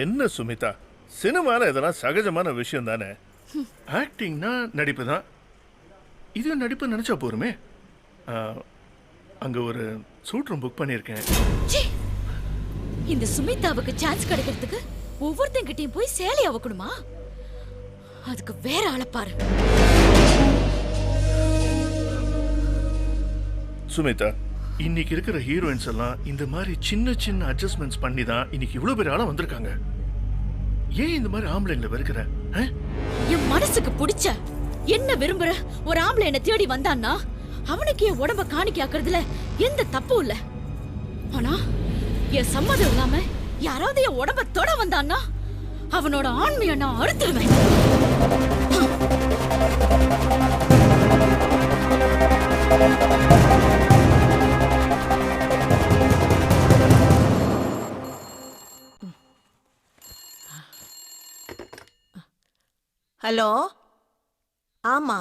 என்ன சுமிதா, சினிமால இதெல்லாம் சகஜமான விஷயம் தானே. ஆக்டிங்னா நடிப்பு தான். இது நடிப்பு நினைச்சா போருமே. அங்க ஒரு சூட் ரூம் புக் பண்ணியிருக்கேன். இந்த சுமிதாவுக்கு சான்ஸ் கிடைக்கிறதுக்கு ஒவ்வொருத்தங்கிட்டையும் போய் சேலை அவக்கணுமா? அதுக்கு வேற ஆளை பாரு. சுமிதா, இன்னைக்கு இருக்கிற ஹீரோயின்ஸ் எல்லாம் இந்த மாதிரி சின்ன சின்ன அட்ஜஸ்ட்மெண்ட்ஸ் பண்ணி தான் இன்னைக்கு இவ்வளவு பெரிய ஆளா வந்திருக்காங்க. ஏன் இந்த மாதிரி ஆம்பளைங்களை வெறுக்கிற? என் மனசுக்கு பிடிச்ச என்ன விரும்புற ஒரு ஆம்பளை என்ன தேடி வந்தான்னா அவனுக்கு என் உடம்ப காணிக்காக்குறதுல எந்த தப்பும் இல்ல. ஆனா என் சம்மதம் இல்லாம யாராவது என் உடம்ப தொட வந்தான்னா அவனோட ஆண்மையை நான் அறுத்துருவேன். ஹலோ, ஆமா.